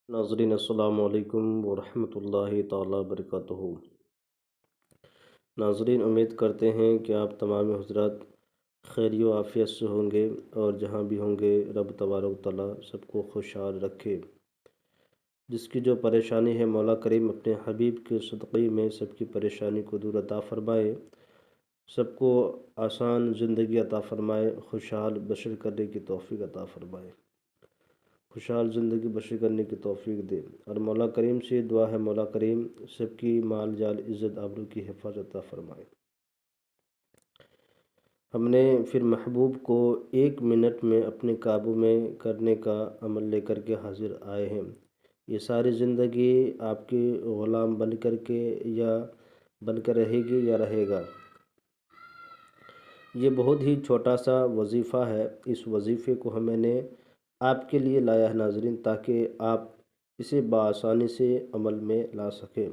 ناظرین السلام علیکم ورحمۃ اللہ تعالیٰ وبرکاتہ۔ ناظرین، امید کرتے ہیں کہ آپ تمام حضرات خیر و عافیت سے ہوں گے اور جہاں بھی ہوں گے رب تبارک و تعالیٰ سب کو خوشحال رکھے۔ جس کی جو پریشانی ہے مولا کریم اپنے حبیب کے صدقے میں سب کی پریشانی کو دور عطا فرمائے، سب کو آسان زندگی عطا فرمائے، خوشحال بشر کرنے کی توفیق عطا فرمائے، خوشحال زندگی بسر کرنے کی توفیق دے۔ اور مولا کریم سے دعا ہے مولا کریم سب کی مال جال عزت آبرو کی حفاظت عطا فرمائے۔ ہم نے پھر محبوب کو 1 منٹ میں اپنے قابو میں کرنے کا عمل لے کر کے حاضر آئے ہیں۔ یہ ساری زندگی آپ کے غلام بن کر کے یا بن کر رہے گی یا رہے گا۔ یہ بہت ہی چھوٹا سا وظیفہ ہے۔ اس وظیفے کو میں نے آپ کے لیے لایا ہے ناظرین، تاکہ آپ اسے بآسانی سے عمل میں لا سکیں۔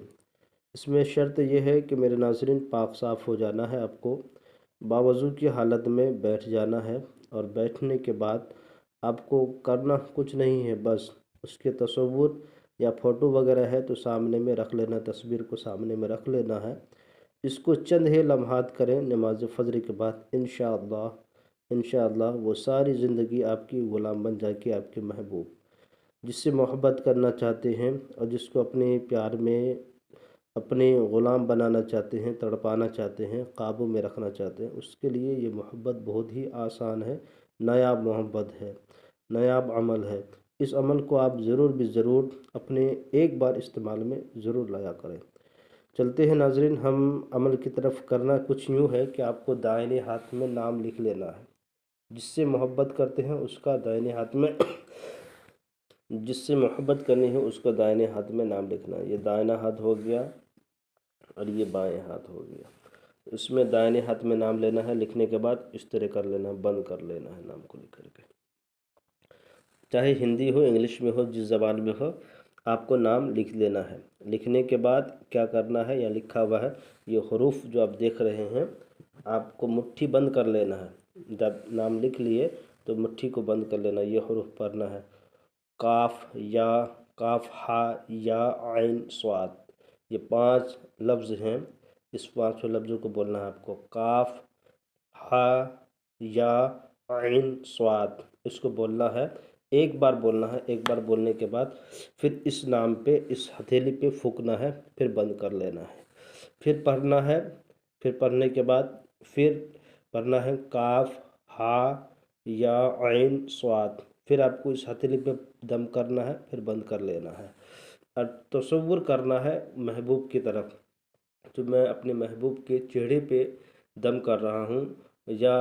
اس میں شرط یہ ہے کہ میرے ناظرین پاک صاف ہو جانا ہے، آپ کو باوضو کی حالت میں بیٹھ جانا ہے، اور بیٹھنے کے بعد آپ کو کرنا کچھ نہیں ہے، بس اس کے تصور یا فوٹو وغیرہ ہے تو سامنے میں رکھ لینا، تصویر کو سامنے میں رکھ لینا ہے۔ اس کو چند ہی لمحات کریں نماز فجر کے بعد، انشاءاللہ وہ ساری زندگی آپ کی غلام بن جائے گی۔ آپ کے محبوب جس سے محبت کرنا چاہتے ہیں اور جس کو اپنے پیار میں اپنے غلام بنانا چاہتے ہیں، تڑپانا چاہتے ہیں، قابو میں رکھنا چاہتے ہیں، اس کے لیے یہ محبت بہت ہی آسان ہے، نایاب محبت ہے، نایاب عمل ہے۔ اس عمل کو آپ ضرور بھی ضرور اپنے ایک بار استعمال میں ضرور لایا کریں۔ چلتے ہیں ناظرین، ہم عمل کی طرف۔ کرنا کچھ یوں ہے کہ آپ کو دائیں ہاتھ میں نام لکھ لینا ہے۔ جس سے محبت کرتے ہیں اس کا دائیں ہاتھ میں جس سے محبت کرنی ہے اس کا دائیں ہاتھ میں نام لکھنا ہے۔ یہ دائیں ہاتھ ہو گیا اور یہ بائیں ہاتھ ہو گیا۔ اس میں دائیں ہاتھ میں نام لینا ہے، لکھنے کے بعد اس طرح کر لینا ہے، بند کر لینا ہے نام کو لکھ کر کے۔ چاہے ہندی ہو، انگلش میں ہو، جس زبان میں ہو، آپ کو نام لکھ لینا ہے۔ لکھنے کے بعد کیا کرنا ہے، یا لکھا ہوا ہے یہ حروف جو آپ دیکھ رہے ہیں، آپ کو مٹھی بند کر لینا ہے۔ جب نام لکھ لیے تو مٹھی کو بند کر لینا، یہ حروف پڑھنا ہے: کاف یا، کاف ہا یا عین صاد۔ یہ 5 لفظ ہیں، اس 5 لفظوں کو بولنا ہے آپ کو: کاف، ہا یا عین صاد۔ اس کو بولنا ہے، ایک بار بولنا ہے۔ ایک بار بولنے کے بعد پھر اس نام پہ، اس ہتھیلی پہ پھونکنا ہے، پھر بند کر لینا ہے۔ پھر پڑھنا ہے، پھر پڑھنے کے بعد پھر پڑھنا ہے کاف، ہا یا عین صاد۔ پھر آپ کو اس ہتھیلی پہ دم کرنا ہے، پھر بند کر لینا ہے، اور تصور کرنا ہے محبوب کی طرف۔ تو میں اپنے محبوب کے چہرے پہ دم کر رہا ہوں یا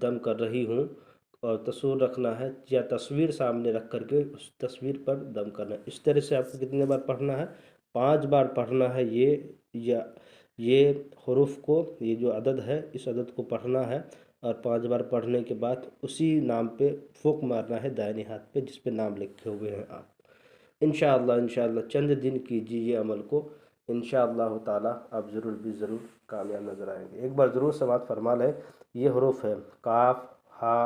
دم کر رہی ہوں، اور تصور رکھنا ہے یا تصویر سامنے رکھ کر کے اس تصویر پر دم کرنا ہے۔ اس طرح سے آپ کو کتنے بار پڑھنا ہے؟ 5 بار پڑھنا ہے۔ یہ حروف کو، یہ جو عدد ہے اس عدد کو پڑھنا ہے، اور 5 بار پڑھنے کے بعد اسی نام پہ پھونک مارنا ہے دائیں ہاتھ پہ جس پہ نام لکھے ہوئے ہیں آپ۔ انشاءاللہ چند دن کیجیے یہ عمل کو، انشاءاللہ تعالی آپ ضرور بھی ضرور کامیاب نظر آئیں گے۔ ایک بار ضرور سماعت فرما لیں۔ یہ حروف ہے کاف، ہا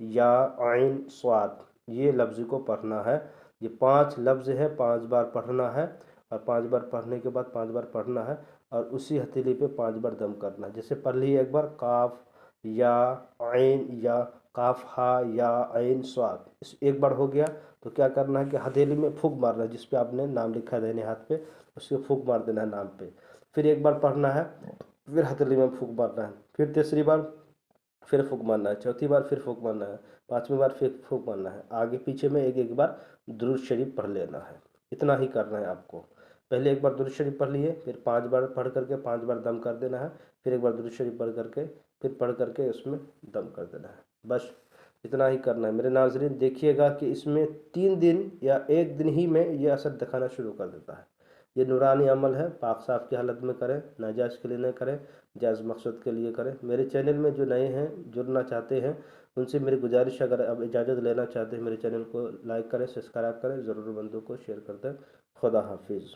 یا عین صاد۔ یہ لفظ کو پڑھنا ہے۔ یہ 5 لفظ ہے، 5 بار پڑھنا ہے، اور 5 بار پڑھنے کے بعد 5 بار پڑھنا ہے، اور اسی ہتھیلی پہ 5 بار دم کرنا ہے۔ جیسے پڑھ لیے ایک بار کاف یا عین، یا کاف ہا یا عین صاد، اس ایک بار ہو گیا تو کیا کرنا ہے کہ ہتھیلی میں پھونک مارنا ہے جس پہ آپ نے نام لکھا ہے دائیں ہاتھ پہ، اس کو پھونک مار دینا ہے نام پہ۔ پھر ایک بار پڑھنا ہے، پھر ہتھیلی میں پھونک مارنا ہے، پھر تیسری بار پھر پھونک مارنا ہے، چوتھی بار پھر پھونک مارنا ہے، 5ویں بار پھر پھونک مارنا ہے۔ آگے پیچھے میں ایک بار درود شریف پڑھ لینا ہے۔ اتنا ہی کرنا ہے آپ کو۔ پہلے ایک بار درود شریف پڑھ لیے، پھر 5 بار پڑھ کر کے 5 بار دم کر دینا ہے، پھر ایک بار درود شریف پڑھ کر کے پھر پڑھ کر کے اس میں دم کر دینا ہے۔ بس اتنا ہی کرنا ہے میرے ناظرین۔ دیکھیے گا کہ اس میں 3 دن یا 1 دن ہی میں یہ اثر دکھانا شروع کر دیتا ہے۔ یہ نورانی عمل ہے، پاک صاف کی حالت میں کریں، ناجائز کے لیے نہ کریں، جائز مقصد کے لیے کریں۔ میرے چینل میں جو نئے ہیں، جڑنا چاہتے ہیں، ان سے میری گزارش ہے، اگر اب اجازت لینا چاہتے ہیں میرے چینل کو لائک کریں، سبسکرائب کریں، ضرور بندوں کو شیئر کر دیں۔ خدا حافظ۔